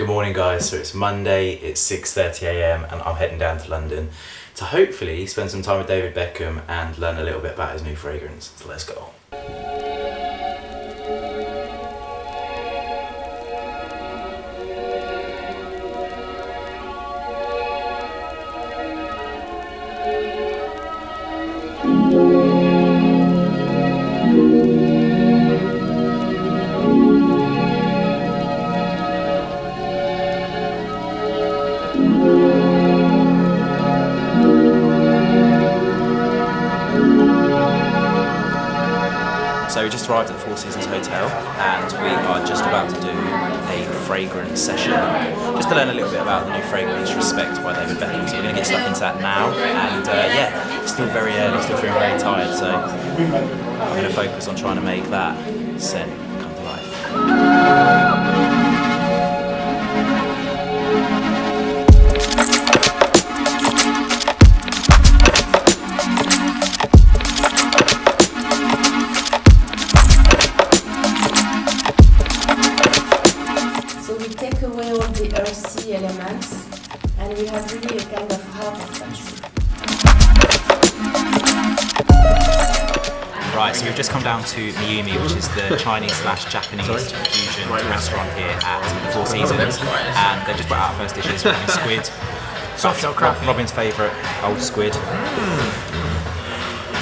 Good morning guys, so it's Monday, it's 6:30 AM and I'm heading down to London to hopefully spend some time with David Beckham and learn a little bit about his new fragrance. So let's go. So we just arrived at the Four Seasons Hotel and we are just about to do a fragrance session just to learn a little bit about the new fragrance Respect by David Beckham. So we're going to get stuck into that now and yeah, it's still very early, still feeling very tired, so I'm going to focus on trying to make that scent come to life. Earthy elements, and we have really a kind of heart of country. Right, so we've just come down to Miyumi, which is the Chinese/Japanese fusion restaurant here at the Four Seasons, and they've just brought out our first dishes. We're having squid, Robin's favourite, old squid.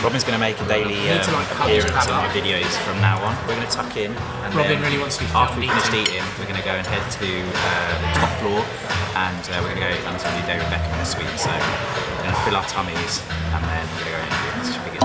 Robin's going to make a daily appearance in my videos from now on. We're going to tuck in, and Robin really wants to be after we finish eating, we're going to go and head to the top floor, and we're going to go and interview David Beckham this week. So we're going to fill our tummies, and then we're going to go and interview him. This should be good.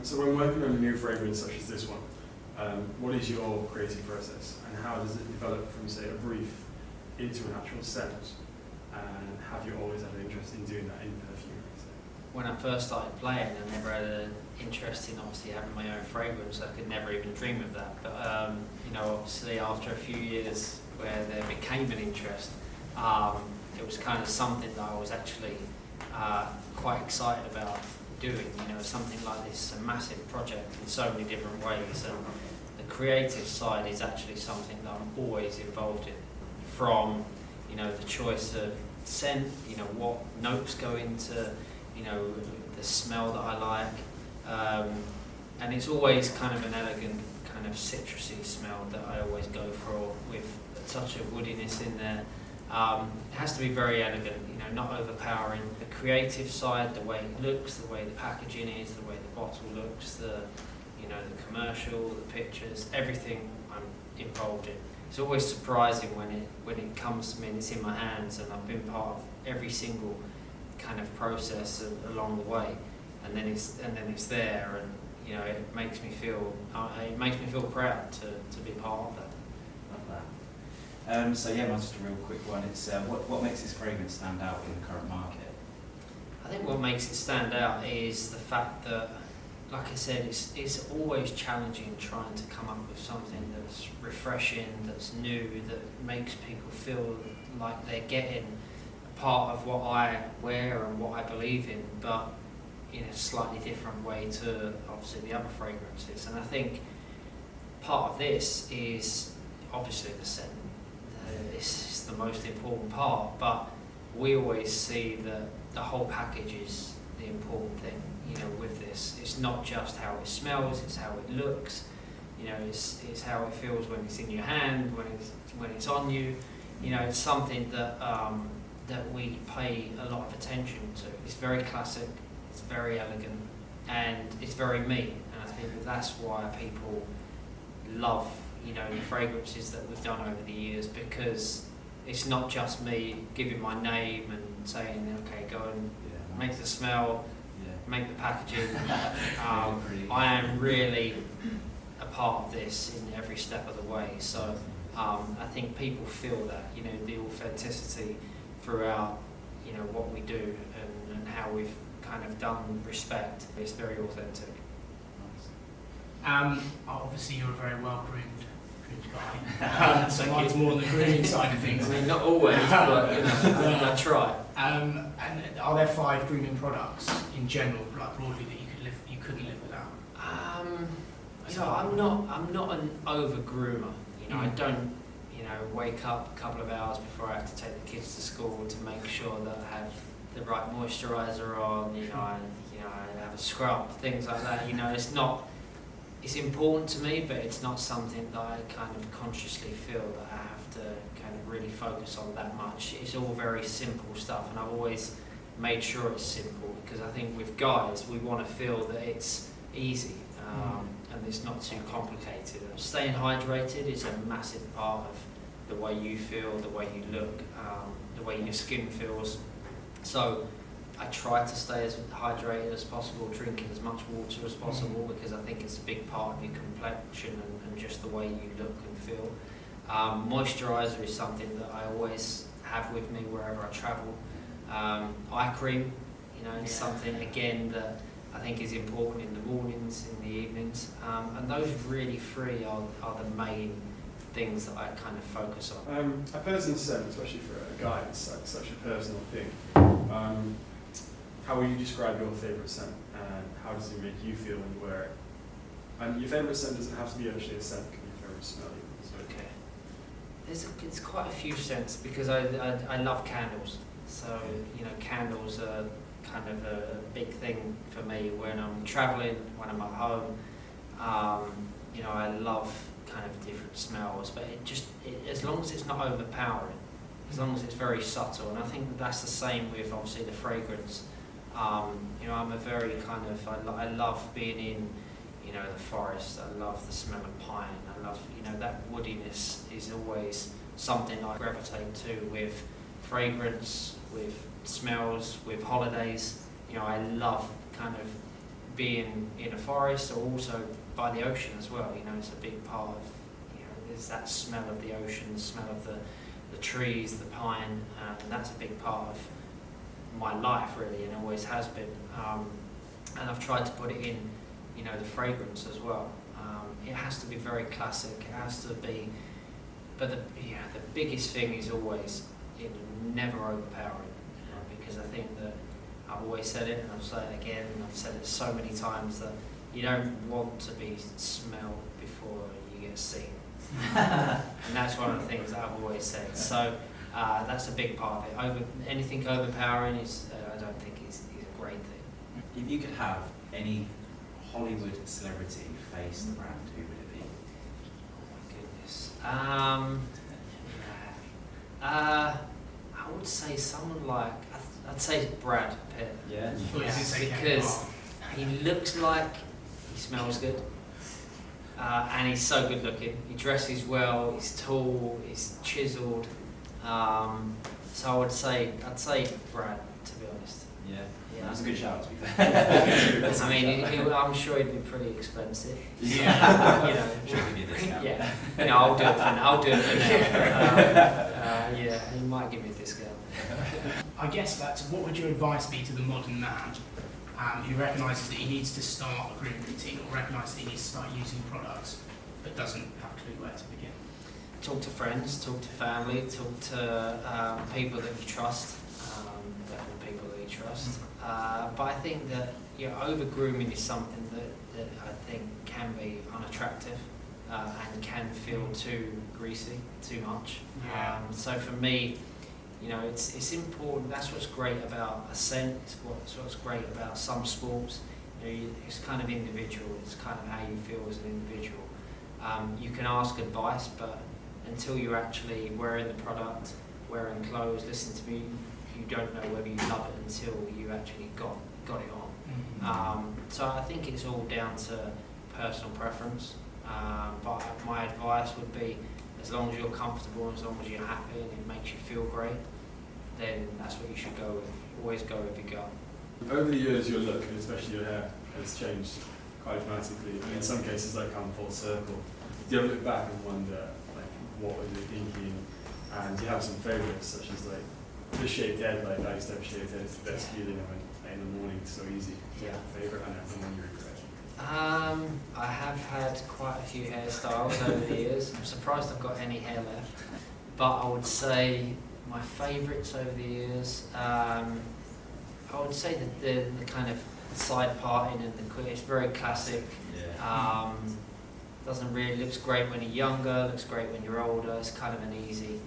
So when working on a new fragrance such as this one, what is your creative process and how does it develop from, say, a brief into an actual scent? And have you always had an interest in doing that in perfume? When I first started playing, I never had an interest in obviously having my own fragrance. I could never even dream of that. But you know, obviously after a few years where there became an interest, it was kind of something that I was actually quite excited about doing. You know, something like this is a massive project in so many different ways, and the creative side is actually something that I'm always involved in. From, you know, the choice of scent, you know, what notes go into, you know, the smell that I like, and it's always kind of an elegant, kind of citrusy smell that I always go for, with a touch of woodiness in there. It has to be very elegant, you know, not overpowering. The creative side, the way it looks, the way the packaging is, the way the bottle looks, you know, the commercial, the pictures, everything I'm involved in. It's always surprising when it comes to me and it's in my hands, and I've been part of every single kind of process along the way, and then it's there, and you know, it makes me feel proud to be part of that. So yeah, mine's just a real quick one. It's what makes this fragrance stand out in the current market? I think what makes it stand out is the fact that, like I said, it's always challenging trying to come up with something that's refreshing, that's new, that makes people feel like they're getting a part of what I wear and what I believe in, but in a slightly different way to obviously the other fragrances. And I think part of this is obviously the scent. This is the most important part, but we always see that the whole package is the important thing, you know, with this. It's not just how it smells, it's how it looks. You You know, it's how it feels when it's in your hand, when it's on you. You know, it's something that that we pay a lot of attention to. It's very classic, it's very elegant, and it's very me. And I think that's why people love, you know, the fragrances that we've done over the years, because it's not just me giving my name and saying, okay, go and make the smell, make the packaging. I am really a part of this in every step of the way. So I think people feel that, you know, the authenticity throughout, you know, what we do and how we've kind of done respect. It's very authentic. Obviously you're a very well-groomed guy, so mine's more on the grooming side of things. I mean, not always, but you know, I try. And are there 5 grooming products in general, like broadly, that you couldn't live without? You know, I'm not an over groomer. You know, I don't, you know, wake up a couple of hours before I have to take the kids to school to make sure that I have the right moisturiser on. You know, I have a scrub, things like that. You know, it's not. It's important to me, but it's not something that I kind of consciously feel that I have to kind of really focus on that much. It's all very simple stuff, and I've always made sure it's simple, because I think with guys, we want to feel that it's easy and it's not too complicated. Staying hydrated is a massive part of the way you feel, the way you look, the way your skin feels. So I try to stay as hydrated as possible, drinking as much water as possible, because I think it's a big part of your complexion and just the way you look and feel. Moisturiser is something that I always have with me wherever I travel. Eye cream, you know, is something again that I think is important in the mornings, in the evenings, and those really 3 are the main things that I kind of focus on. A person's scent, especially for a guy, it's like such a personal thing. How would you describe your favourite scent, and how does it make you feel when you wear it? And your favourite scent doesn't have to be actually a scent, can be your favourite smell even. So. Okay. There's quite a few scents, because I love candles. So, you know, candles are kind of a big thing for me when I'm travelling, when I'm at home. You know, I love kind of different smells, but as long as it's not overpowering, as long as it's very subtle, and I think that's the same with obviously the fragrance. You know, I'm a very kind of, I love being in, you know, the forest. I love the smell of pine. I love, you know, that woodiness is always something I gravitate to with fragrance, with smells, with holidays. You know, I love kind of being in a forest, or also by the ocean as well. You know, it's a big part of, you know, there's that smell of the ocean, the smell of the trees, the pine, and that's a big part of my life really, and always has been. And I've tried to put it in, you know, the fragrance as well. It has to be very classic. It has to be, but the biggest thing is always never overpowering, because I think that I've always said it, and I'll say it again, and I've said it so many times, that you don't want to be smelled before you get seen. And that's one of the things that I've always said. So that's a big part of it. Anything overpowering is, I don't think is a great thing. If you could have any Hollywood celebrity face the brand, who would it be? Oh my goodness. I would say someone like, I'd say Brad Pitt. Yeah. Because he looks like he smells good. And he's so good looking. He dresses well, he's tall, he's chiseled. So I'd say Brad, to be honest. Yeah. Yeah. That's a good shout, to be fair. I mean, I'm sure he'd be pretty expensive. Yeah. You know, Should give you a discount. yeah. You know, I'll do it for now. Yeah, he might give me a discount. I guess that's, what would your advice be to the modern man who recognises that he needs to start a grooming routine, or recognises that he needs to start using products, but doesn't have a clue where to begin? Talk to friends, talk to family, talk to people that you trust, definitely people that you trust. But I think that, you know, over grooming is something that I think can be unattractive and can feel too greasy, too much. Yeah. So for me, you know, it's important. That's what's great about a scent. It's what's great about some sports. You know, it's kind of individual. It's kind of how you feel as an individual. You can ask advice, but until you're actually wearing the product, wearing clothes, listening to music, you don't know whether you love it until you actually got it on. So I think it's all down to personal preference. But my advice would be, as long as you're comfortable, as long as you're happy and it makes you feel great, then that's what you should go with. Always go with your gut. Over the years, your look, and especially your hair, has changed quite dramatically. And in some cases, they come full circle. Do you ever look back and wonder, like, what was you thinking? And do you have some favourites, such as like the shaved head? Like I used to have shaved head. It's the best feeling. I went in the morning, it's so easy. Yeah. Favourite, and the one you regret. I have had quite a few hairstyles over the years. I'm surprised I've got any hair left. But I would say my favourites over the years, I would say that the kind of side parting and the quick, it's very classic. Yeah. Doesn't really, looks great when you're younger, looks great when you're older, it's kind of an easy.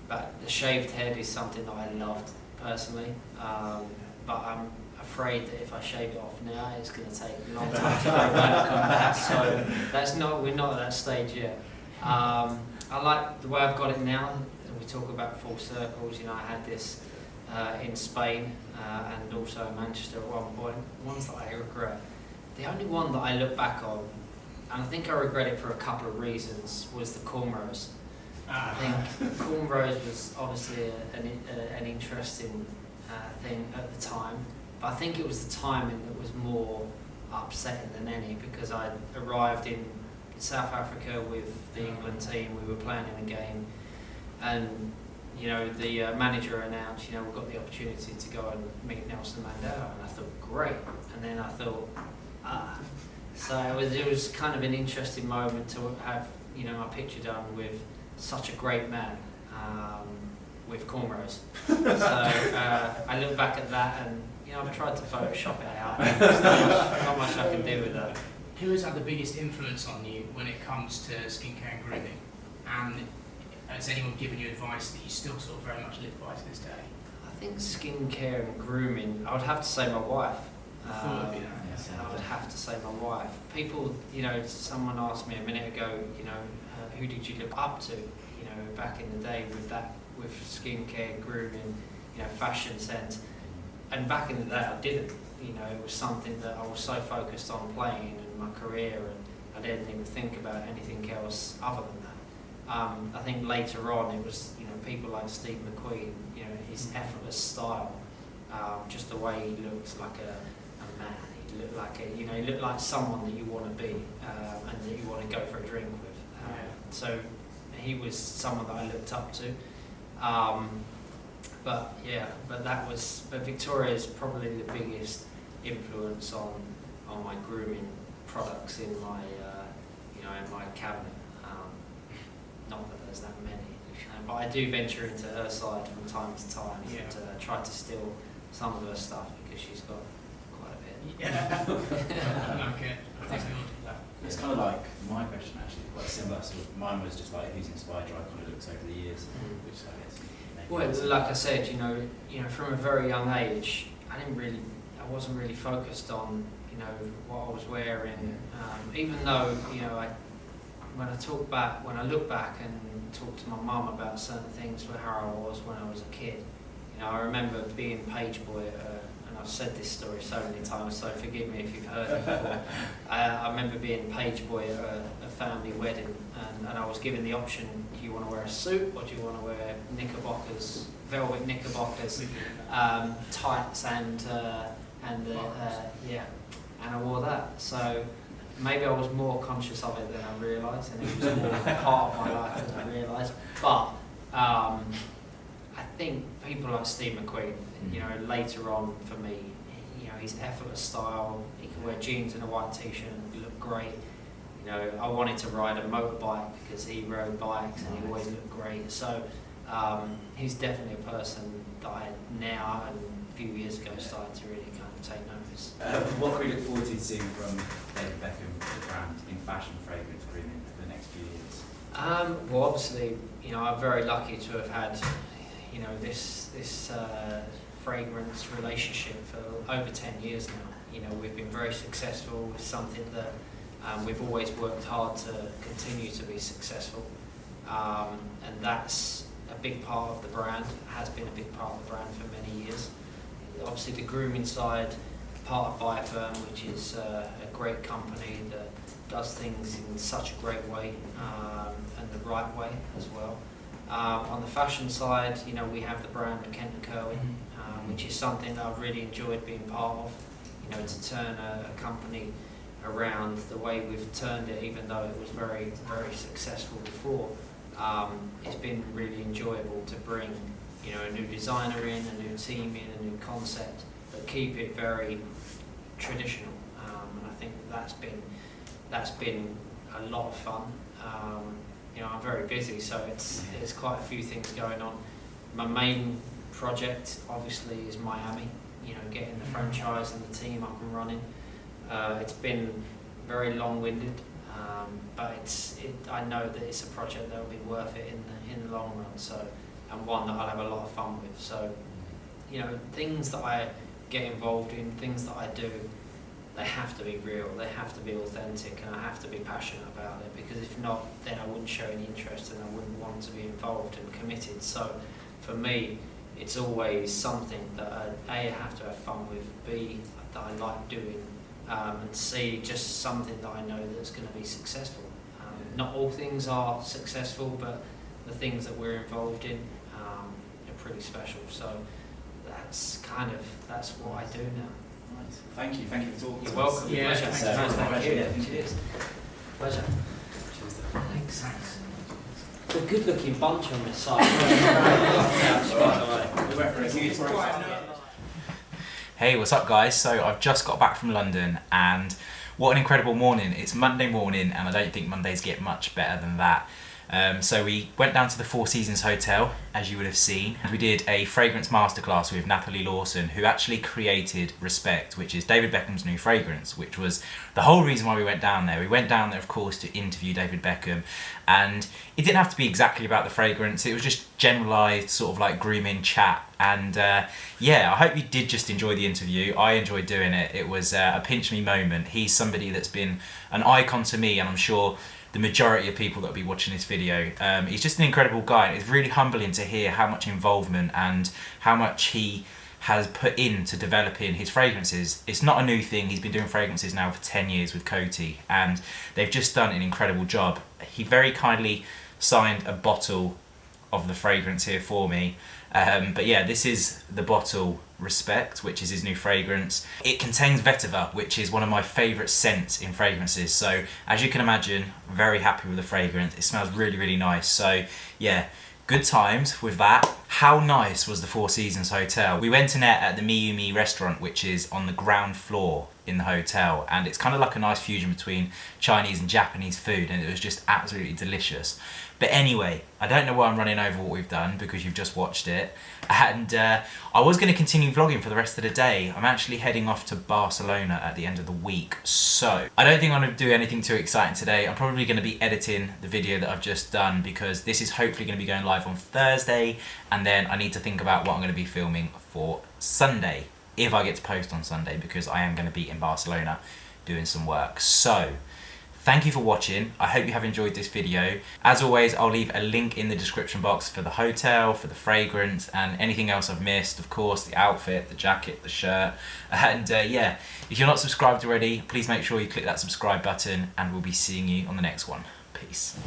But the shaved head is something that I loved personally. But I'm afraid that if I shave it off now, it's going to take a long time to grow back. So we're not at that stage yet. I like the way I've got it now. We talk about full circles. You know, I had this in Spain and also in Manchester at one point. Ones that I regret. The only one that I look back on, and I think I regret it for a couple of reasons, was the cornrows. I think cornrows was obviously an interesting thing at the time, but I think it was the timing that was more upsetting than any, because I arrived in South Africa with the England team. We were playing in a game, and you know, the manager announced, you know, we've got the opportunity to go and meet Nelson Mandela, and I thought, great. And then I thought, so it was kind of an interesting moment to have, you know, my picture done with such a great man with cornrows. So I look back at that, and you know, I've tried to Photoshop it out. There's not much I can do with that. Who has had the biggest influence on you when it comes to skincare and grooming? And has anyone given you advice that you still sort of very much live by to this day? I think skincare and grooming, I would have to say my wife. I thought it'd be that. I would have to say my wife. People, you know, someone asked me a minute ago, you know, who did you look up to, you know, back in the day with skincare, grooming, you know, fashion sense. And back in the day I didn't, you know, it was something that I was so focused on playing and my career, and I didn't even think about anything else other than that. I think later on it was, you know, people like Steve McQueen, you know, his effortless style, just the way he looked like a man. He looked like he looked like someone that you want to be and that you want to go for a drink with. So he was someone that I looked up to. But Victoria is probably the biggest influence on my grooming products in my in my cabinet. Not that there's that many, but I do venture into her side from time to time and try to steal some of her stuff, because she's got quite a bit. Yeah. Okay. It's kind of like my question, actually, quite similar. So mine was just like, who's inspired your iconic looks over the years, which I guess. Well, like I said, you know, from a very young age, I wasn't really focused on, you know, what I was wearing. Even though, you know, when I look back and talk to my mum about certain things, for how I was when I was a kid. You know, I remember being page boy and I've said this story so many times, so forgive me if you've heard it before. I remember being page boy at a family wedding, and I was given the option: do you want to wear a suit, or do you want to wear knickerbockers, velvet knickerbockers, tights, and I wore that. So maybe I was more conscious of it than I realised, and it was more part of my life than I realised. But I think people like Steve McQueen, you know, later on for me, you know, his effortless style, he can wear jeans and a white t-shirt and look great. You know, I wanted to ride a motorbike because he rode bikes and he always looked great. So he's definitely a person that I now and a few years ago started to really kind of take notice. What can we look forward to seeing from David Beckham, the brand, in fashion, fragrance, grooming for the next few years? Well, obviously, you know, I'm very lucky to have had, you know, this fragrance relationship for over 10 years now. You know, we've been very successful with something that We've always worked hard to continue to be successful, and that's a big part of the brand, has been a big part of the brand for many years. Obviously the grooming side, part of Biofirm, which is a great company that does things in such a great way, and the right way as well. On the fashion side, you know, we have the brand Kent & Kerwin, which is something that I've really enjoyed being part of. You know, to turn a company around the way we've turned it, even though it was very, very successful before. It's been really enjoyable to bring, you know, a new designer in, a new team in, a new concept, but keep it very traditional. And I think that's been a lot of fun. You know, I'm very busy, so there's quite a few things going on. My main project, obviously, is Miami. You know, getting the franchise and the team up and running. It's been very long-winded, but I know that it's a project that will be worth it in the long run. So, and one that I'll have a lot of fun with. So, you know, things that I get involved in, things that I do, they have to be real, they have to be authentic, and I have to be passionate about it, because if not, then I wouldn't show any interest and I wouldn't want to be involved and committed. So for me, it's always something that I have to have fun with, B, that I like doing, and C, just something that I know that's going to be successful. Not all things are successful, but the things that we're involved in are pretty special. So that's what I do now. Nice. Thank you for talking. You're welcome. Yeah, Pleasure. thanks. Thank you. Cheers. Pleasure. Thanks. It's a good-looking bunch on this side. Hey, what's up guys? So I've just got back from London, and what an incredible morning. It's Monday morning, and I don't think Mondays get much better than that. So we went down to the Four Seasons Hotel, as you would have seen. We did a fragrance masterclass with Natalie Lawson, who actually created Respect, which is David Beckham's new fragrance, which was the whole reason why we went down there. We went down there, of course, to interview David Beckham, and it didn't have to be exactly about the fragrance. It was just generalised sort of like grooming chat. And yeah, I hope you did just enjoy the interview. I enjoyed doing it. It was a pinch me moment. He's somebody that's been an icon to me, and I'm sure the majority of people that will be watching this video. He's just an incredible guy. It's really humbling to hear how much involvement and how much he has put into developing his fragrances. It's not a new thing. He's been doing fragrances now for 10 years with COULDN, and they've just done an incredible job. He very kindly signed a bottle of the fragrance here for me. But yeah, this is the bottle Respect, which is his new fragrance. It contains vetiver, which is one of my favourite scents in fragrances. So as you can imagine, very happy with the fragrance. It smells really, really nice. So yeah, good times with that. How nice was the Four Seasons Hotel? We went in at the Miyumi restaurant, which is on the ground floor in the hotel, and it's kind of like a nice fusion between Chinese and Japanese food, and it was just absolutely delicious. But anyway, I don't know why I'm running over what we've done, because you've just watched it. And I was going to continue vlogging for the rest of the day. I'm actually heading off to Barcelona at the end of the week. So I don't think I'm going to do anything too exciting today. I'm probably going to be editing the video that I've just done, because this is hopefully going to be going live on Thursday. And then I need to think about what I'm going to be filming for Sunday, if I get to post on Sunday, because I am going to be in Barcelona doing some work. So thank you for watching. I hope you have enjoyed this video. As always, I'll leave a link in the description box for the hotel, for the fragrance, and anything else I've missed. Of course, the outfit, the jacket, the shirt. And yeah, if you're not subscribed already, please make sure you click that subscribe button, and we'll be seeing you on the next one. Peace.